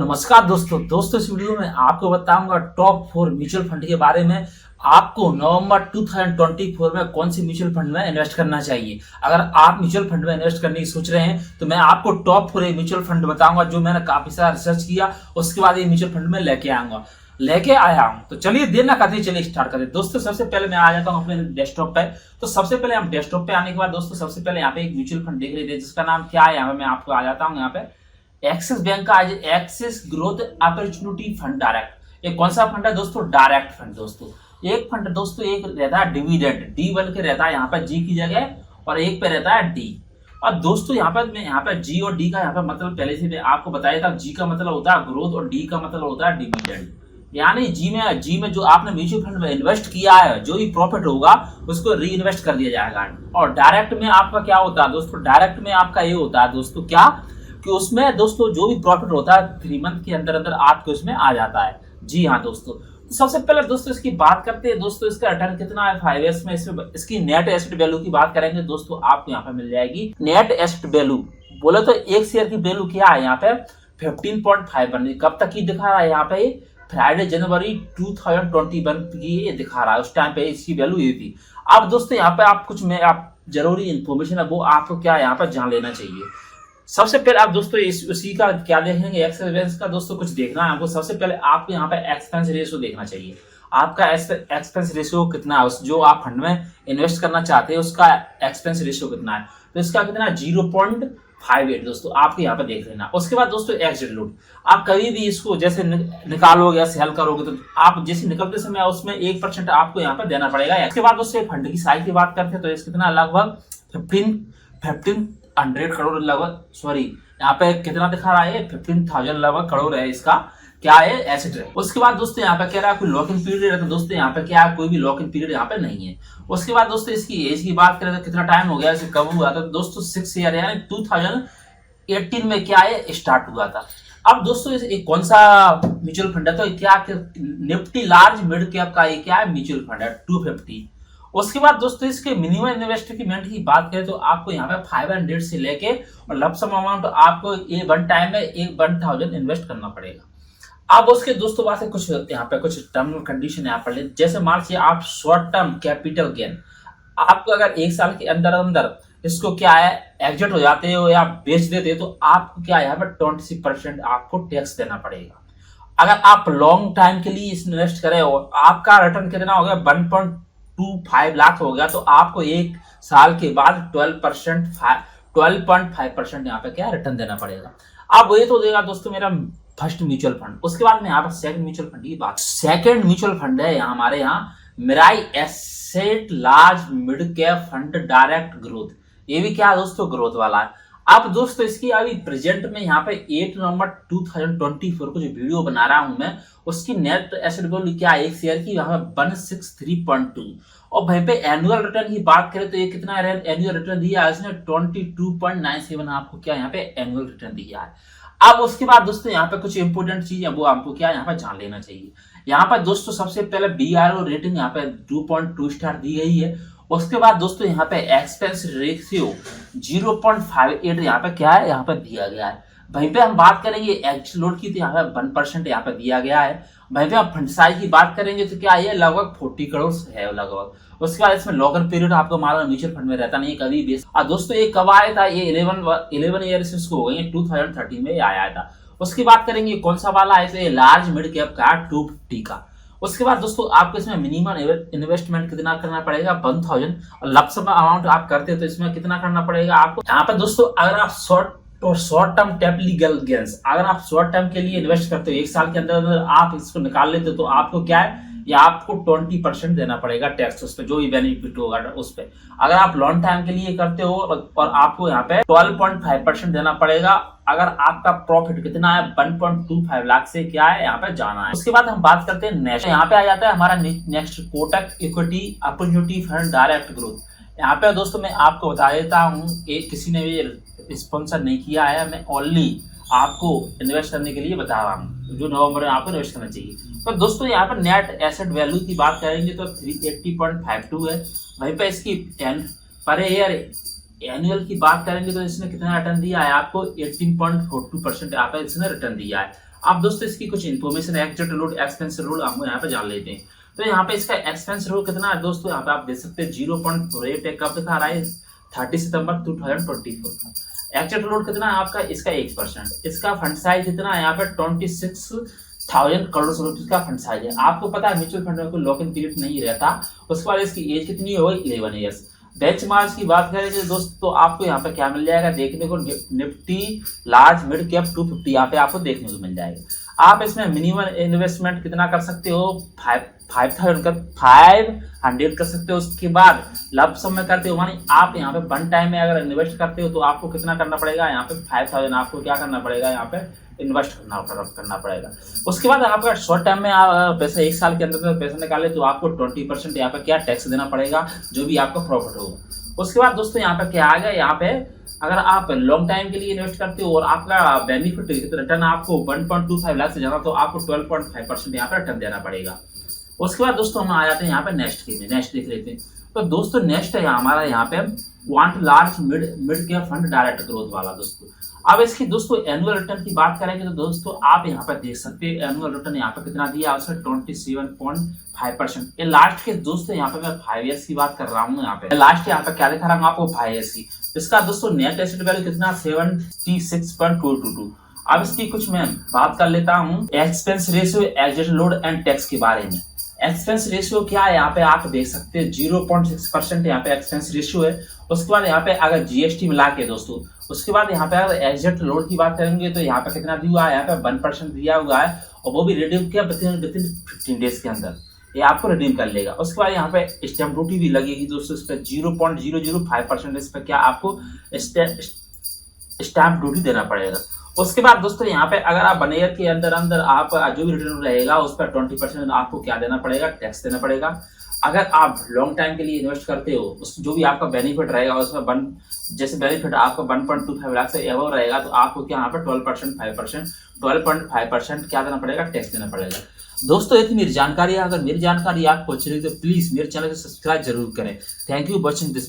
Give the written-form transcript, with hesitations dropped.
नमस्कार दोस्तों इस वीडियो में आपको बताऊंगा टॉप 4 म्यूचुअल फंड के बारे में। आपको नवंबर 2024 में कौन सी म्यूचुअल फंड में इन्वेस्ट करना चाहिए। अगर आप म्यूचुअल फंड में इन्वेस्ट करने की सोच रहे हैं तो मैं आपको टॉप 4 म्यूचुअल फंड बताऊंगा जो मैंने काफी सारा रिसर्च किया, उसके बाद ये म्यूचुअल फंड में लेके आया हूं। तो चलिए देर ना करते चलिए स्टार्ट करते। दोस्तों सबसे पहले मैं आ जाता हूं अपने डेस्कटॉप पे। तो सबसे पहले हम डेस्कटॉप पे आने के बाद दोस्तों सबसे पहले यहाँ पे एक म्यूचुअल फंड देख रहे थे जिसका नाम क्या है, यहाँ पे मैं आपको आ जाता हूँ। यहाँ पे एक्सिस बैंक का आज axis growth opportunity fund direct. ये कौन सा फंड है दोस्तों? Direct fund. दोस्तों एक फंड दोस्तों एक रहता है डिविडेंड, डी बन के रहता है यहाँ पर जी की जगह, और एक पे रहता है डी। और दोस्तों यहाँ पर मैं यहाँ पर जी और डी का यहाँ पर मतलब पहले से आपको बताया था। जी का मतलब होता है ग्रोथ और डी का मतलब होता है डिविडेंड। यानी जी में जो आपने म्यूचुअल फंड में इन्वेस्ट किया है, जो भी प्रॉफिट होगा उसको री इन्वेस्ट कर दिया जाएगा। और डायरेक्ट में आपका क्या होता है दोस्तों? डायरेक्ट में आपका ये होता है दोस्तों क्या कि उसमें दोस्तों जो भी प्रॉफिट होता है 3 मंथ के अंदर अंदर आपके उसमें आ जाता है। जी हाँ दोस्तों, तो सबसे पहले दोस्तों इसकी बात करते हैं। दोस्तों इसका रिटर्न कितना है 5 ईयर्स में। इसमें इसकी नेट एसेट वैल्यू की बात करेंगे दोस्तों, आपको यहाँ पे मिल जाएगी नेट एसेट वैल्यू। बोले तो एक शेयर की वैल्यू क्या है यहाँ पे 15.5 बन रही। कब तक की दिखा रहा है यहाँ पे? फ्राइडे जनवरी 2021 की ये दिखा रहा है। उस टाइम पे इसकी वैल्यू ये थी। अब दोस्तों यहाँ पे आप जरूरी इंफॉर्मेशन है वो आपको क्या यहाँ पर जान लेना चाहिए। सबसे पहले आप दोस्तों उसी का क्या देखेंगे, एक्सपेंस का दोस्तों कुछ देखना है आपको। सबसे पहले आपको यहाँ पे एक्सपेंस रेशियो देखना चाहिए। आपका एक्सपेंस रेशियो कितना है, जो आप फंड में इन्वेस्ट करना चाहते हैं उसका एक्सपेंस रेशियो कितना है। तो इसका कितना 0.58 दोस्तों आपको यहाँ पे देख लेना। उसके बाद दोस्तों एग्जिट लोड, आप कभी भी इसको जैसे निकालोगे या सेल करोगे तो आप जैसे निकलते समय उसमें 1% आपको यहाँ पे देना पड़ेगा। इसके बाद दोस्तों फंड की साइज की बात करते हैं तो इसका कितना लगभग 1500 करोड़ लगभग, सॉरी यहाँ पे कितना दिखा रहा है 15,000 लगभग करोड़ है इसका क्या है एसेट है। उसके बाद दोस्तों यहाँ पे कह रहा है कोई लॉक इन पीरियड है, तो दोस्तों यहाँ पे क्या है कोई भी लॉक इन पीरियड यहाँ पे नहीं है। उसके बाद दोस्तों इसकी एज की बात करें तो कितना टाइम हो गया इसे कब हुआ था दोस्तों 6 ईयर, यानी 2018 में क्या है स्टार्ट हुआ था। अब दोस्तों एक कौन सा म्यूचुअल फंड है तो क्या निफ्टी लार्ज मिड कैप का ये क्या है म्यूचुअल फंड है 250। उसके बाद दोस्तों इसके मिनिमम इन्वेस्टमेंट की बात करें तो आपको यहाँ पे 500 से लेके और लमसम अमाउंट आपको ये वन टाइम में 1000 इन्वेस्ट करना पड़ेगा। अब उसके दोस्तों बात है कुछ यहाँ पे कुछ टर्म कंडीशन यहाँ पर जैसे मान लीजिए आप शॉर्ट टर्म कैपिटल गेन, आपको अगर 1 साल के अंदर अंदर इसको क्या है एग्जिट हो जाते हो या बेच देते हो तो आपको क्या यहाँ पे 26% आपको टैक्स देना पड़ेगा। अगर आप लॉन्ग टाइम के लिए इन्वेस्ट करें और आपका रिटर्न कितना हो गया 1.25 लाख हो गया तो आपको 1 साल के बाद 12.5% यहाँ पे क्या रिटर्न देना पड़ेगा। अब ये तो देगा दोस्तों मेरा फर्स्ट म्यूचुअल फंड। उसके बाद में यहाँ पर सेकंड म्यूचुअल फंड की बात, सेकंड म्यूचुअल फंड है यहाँ हमारे यहाँ Mirae asset large mid cap fund direct growth. ये भी क्या है दोस्तों ग्रोथ वाला है। अब दोस्तों इसकी अभी प्रेजेंट में यहाँ पे 8 नवंबर 2024 को जो वीडियो बना रहा हूं मैं उसकी नेट एसेट वैल्यू क्या है एक शेयर की यहाँ पे 163.2। और भाई पे एनुअल रिटर्न की बात करें तो ये कितना एनुअल रिटर्न दिया है इसने 22.97 आपको क्या यहाँ पे एनुअल रिटर्न दिया है। अब उसके बाद दोस्तों यहाँ पे कुछ इंपोर्टेंट चीज है वो आपको क्या यहाँ पे जान लेना चाहिए। यहाँ पर दोस्तों सबसे पहले BRO रेटिंग यहाँ पे 2.2 स्टार दी गई है। उसके बाद दोस्तों यहाँ पे एक्सपेंस रेशियो 0.58 यहाँ पे क्या है यहाँ पे दिया गया है। वहीं पे हम बात करेंगे एग्जिट लोड की तो यहाँ पे 1% यहाँ पे दिया गया है। वहीं पे हम फंड साइज की बात करेंगे तो क्या है लगभग 40 करोड़ है लगभग। उसके बाद इसमें लॉक इन पीरियड आपको मालूम म्यूचुअल फंड में रहता नहीं कभी भी। दोस्तों ये कब आया था? ये 11 ईयर्स इसको हो गई 2013 में आया था। उसकी बात करेंगे कौन सा वाला है तो ये लार्ज मिड कैप का 250 का। उसके बाद दोस्तों आपको इसमें मिनिमम इन्वेस्टमेंट कितना करना पड़ेगा 1000 और लमसम अमाउंट आप करते हो तो इसमें कितना करना पड़ेगा आपको। यहाँ पर दोस्तों अगर आप शॉर्ट टर्म टैप लीगल गेंस अगर आप शॉर्ट टर्म के लिए इन्वेस्ट करते हो 1 साल के अंदर अंदर आप इसको निकाल लेते हो तो आपको क्या है या आपको 20% देना पड़ेगा टैक्स उस पर जो भी बेनिफिट होगा उस पर। अगर आप लॉन्ग टाइम के लिए करते हो और आपको यहाँ पे 12.5% देना पड़ेगा अगर आपका प्रॉफिट कितना है 1.25 लाख से क्या है यहाँ पे जाना है। उसके बाद हम बात करते हैं नेक्स्ट, यहाँ पे आ जाता है हमारा next Kotak equity opportunity fund direct growth. यहाँ पे दोस्तों मैं आपको बता देता हूँ किसी ने भी स्पॉन्सर नहीं किया है, मैं ओनली आपको इन्वेस्ट करने के लिए बता रहा हूँ जो नवंबर में आपको इन्वेस्ट करना चाहिए। तो दोस्तों यहाँ पर नेट एसेट वैल्यू की बात करेंगे तो 380.52 है। वहीं पे इसकी पर ईयर एनुअल की बात करेंगे तो इसने कितना रिटर्न दिया है आपको 18.42% यहाँ पे इसने रिटर्न दिया है। आप दोस्तों इसकी कुछ information exit rule expense rule हम यहाँ पे जान लेते हैं। तो यहाँ पे इसका एक्सपेंस रूल कितना है दोस्तों, यहाँ पे आप देख सकते हैं 0.48 कब दिखा रहा है 30 सितंबर 2024 का। एग्जिट रूल कितना है आपका, इसका 1%। इसका फंड साइज कितना है यहाँ पे 26,000 करोड़ रुपए का फंड साइज है। आपको पता है म्यूचुअल फंड में कोई लॉक इन पीरियड नहीं रहता। उसके बाद इसकी एज कितनी हो गई 11 ईयर्स। बेंचमार्क की बात करें दोस्तों तो आपको यहाँ पे क्या मिल जाएगा देखने को, निफ्टी लार्ज मिड कैप 250 यहाँ पे आपको देखने को मिल जाएगा। आप इसमें मिनिमम इन्वेस्टमेंट कितना कर सकते हो 500 कर सकते हो। उसके बाद लमसम में करते हो मानी आप यहाँ पे वन टाइम में अगर इन्वेस्ट करते हो तो आपको कितना करना पड़ेगा यहाँ पे 5000 आपको क्या करना पड़ेगा यहाँ पे इन्वेस्ट करना पड़ेगा। उसके बाद आपका शॉर्ट टाइम में आप पैसा 1 साल के अंदर पैसा निकाले तो आपको 20% यहाँ पे क्या टैक्स देना पड़ेगा जो भी आपका प्रॉफिट होगा। उसके बाद दोस्तों यहाँ पे क्या आ गया, यहाँ पे अगर आप लॉन्ग टाइम के लिए इन्वेस्ट करते हो और आपका बेनिफिट रिटर्न आपको 1.25 लाख से ज्यादा तो आपको 12.5% यहाँ पे रिटर्न देना पड़ेगा। उसके बाद दोस्तों हम आ जाते हैं यहाँ पे नेक्स्ट के में, नेक्स्ट देख लेते हैं। तो दोस्तों नेक्स्ट है हमारा यहाँ पे want large mid cap fund direct growth वाला दोस्तों। अब इसकी दोस्तों एनुअल रिटर्न की बात करेंगे तो दोस्तों आप यहाँ पर देख सकते हैं एनुअल रिटर्न यहाँ पे कितना दिया उसने 27.5%। ये लास्ट के दोस्तों यहाँ पे मैं 5 ईयर्स की बात कर रहा हूँ। यहाँ पे लास्ट यहाँ पे क्या दिखा रहा हूँ आपको 5 ईयर्स की। इसका दोस्तों नेट एसेट वैल्यू कितना 76.222। अब इसकी कुछ मैं बात कर लेता हूँ expense ratio exit load and tax के बारे में। एक्सपेंस रेशियो क्या है यहाँ पे आप देख सकते हैं 0.6% यहाँ पे एक्सपेंस रेशियो है। उसके बाद यहाँ पे अगर जीएसटी मिला के दोस्तों उसके बाद यहाँ पे अगर एग्जिट लोड की बात करेंगे तो यहाँ पे कितना दिया हुआ है, यहाँ पे 1% दिया हुआ है और वो भी रिडीम किया विथिन 15 डेज के अंदर ये आपको रिडीम कर लेगा। उसके बाद यहाँ पे स्टैम्प ड्यूटी भी लगेगी दोस्तों, इस पर 0.005% इस पर क्या आपको स्टैम्प ड्यूटी देना पड़ेगा। उसके बाद दोस्तों यहाँ पे अगर आप 1 ईयर के अंदर अंदर आप जो भी रिटर्न रहेगा उस पर 20% आपको क्या देना पड़ेगा, टैक्स देना पड़ेगा। अगर आप लॉन्ग टाइम के लिए इन्वेस्ट करते हो उस जो भी आपका बेनिफिट रहेगा उसमें जैसे बेनिफिट आपका 1.25 लाख से एबव रहेगा तो आपको क्या यहाँ पे 12.5% क्या देना पड़ेगा, टैक्स देना पड़ेगा। दोस्तों इतनी मेरी जानकारी है, अगर मेरी जानकारी आपको अच्छी लगी तो प्लीज मेरे चैनल को सब्सक्राइब जरूर करें। Thank you watching this.